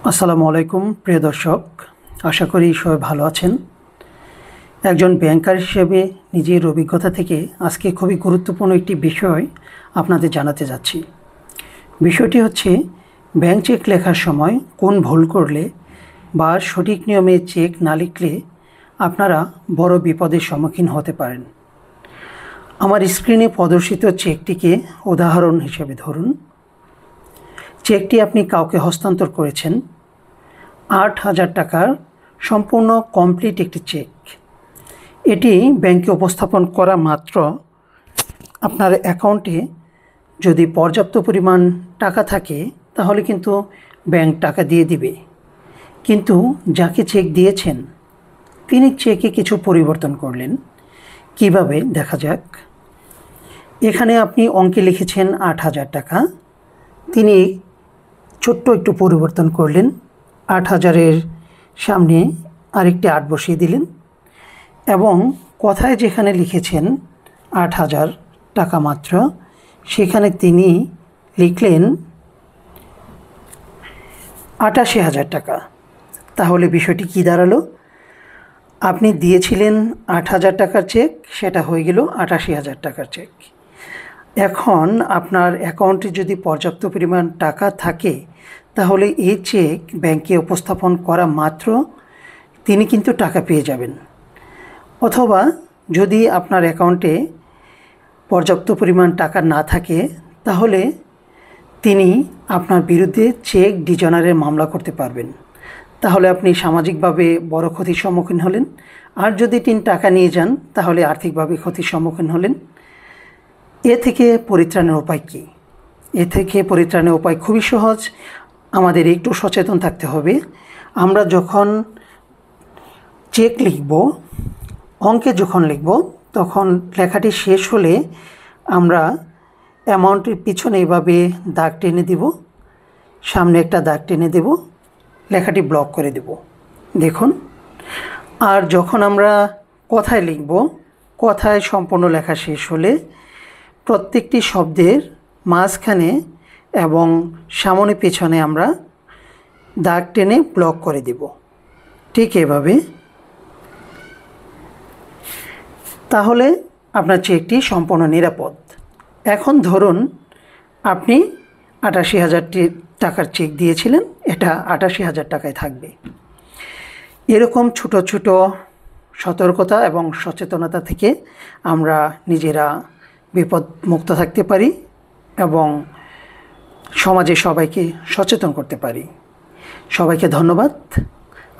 আসসালামু আলাইকুম প্রিয় দর্শক, আশা করি সবাই ভালো আছেন। একজন ব্যাংকার হিসেবে নিজের অভিজ্ঞতা থেকে আজকে খুবই গুরুত্বপূর্ণ একটি বিষয় আপনাদের জানাতে যাচ্ছি। বিষয়টি হচ্ছে ব্যাংক চেক লেখার সময় কোন ভুল করলে বা সঠিক নিয়মে চেক না লিখলে আপনারা বড় বিপদের সম্মুখীন হতে পারেন। আমার স্ক্রিনে প্রদর্শিত চেকটিকে উদাহরণ হিসেবে ধরুন। চেকটি আপনি কাউকে হস্তান্তর করেছেন ৮,০০০ টাকার সম্পূর্ণ কমপ্লিট একটি চেক। এটি ব্যাংকে উপস্থাপন করা মাত্র আপনার অ্যাকাউন্টে যদি পর্যাপ্ত পরিমাণ টাকা থাকে তাহলে কিন্তু ব্যাংক টাকা দিয়ে দিবে, কিন্তু যাকে চেক দিয়েছেন তিনি চেকে কিছু পরিবর্তন করলেন। কিভাবে দেখা যাক। এখানে আপনি অঙ্কে লিখেছেন ৮,০০০ টাকা, তিনি ছোট্ট একটু পরিবর্তন করলেন, ৮,০০০-এর সামনে আরেকটি ৮ বসিয়ে দিলেন এবং কথায় যেখানে লিখেছেন ৮,০০০ টাকা মাত্র, সেখানে তিনি লিখলেন ৮৮,০০০ টাকা। তাহলে বিষয়টি কি দাঁড়ালো? আপনি দিয়েছিলেন ৮,০০০ টাকার চেক, সেটা হয়ে গেল ৮৮,০০০ টাকার চেক। এখন আপনার অ্যাকাউন্টে যদি পর্যাপ্ত পরিমাণ টাকা থাকে তাহলে এই চেক ব্যাংকে উপস্থাপন করা মাত্র তিনি কিন্তু টাকা পেয়ে যাবেন। অথবা যদি আপনার অ্যাকাউন্টে পর্যাপ্ত পরিমাণ টাকা না থাকে তাহলে তিনি আপনার বিরুদ্ধে চেক ডিজনারের মামলা করতে পারবেন। তাহলে আপনি সামাজিকভাবে বড় ক্ষতির সম্মুখীন হলেন, আর যদি তিনি টাকা নিয়ে যান তাহলে আর্থিকভাবে ক্ষতির সম্মুখীন হলেন। এ থেকে পরিত্রাণের উপায় কী? এ থেকে পরিত্রাণের উপায় খুবই সহজ। আমাদের একটু সচেতন থাকতে হবে। আমরা যখন চেক লিখব, অঙ্কে যখন লিখব, তখন লেখাটি শেষ হলে আমরা অ্যামাউন্টের পিছনে এভাবে দাগ টেনে দেব, সামনে একটা দাগ টেনে দেব, লেখাটি ব্লক করে দেব, দেখুন। আর যখন আমরা কথায় লিখব, কথায় সম্পূর্ণ লেখা শেষ হলে প্রত্যেকটি শব্দের মাঝখানে এবং সামনে পেছনে আমরা দাগ টেনে ব্লক করে দেব, ঠিক এভাবে। তাহলে আপনার চেকটি সম্পূর্ণ নিরাপদ। এখন ধরুন আপনি ৮৮,০০০ টাকার চেক দিয়েছিলেন, এটা ৮৮,০০০ টাকায় থাকবে। এরকম ছোট ছোট সতর্কতা এবং সচেতনতা থেকে আমরা নিজেরা বিপদ মুক্ত থাকতে পারি এবং সমাজে সবাইকে সচেতন করতে পারি। সবাইকে ধন্যবাদ।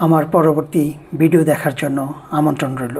আমার পরবর্তী ভিডিও দেখার জন্য আমন্ত্রণ রইল।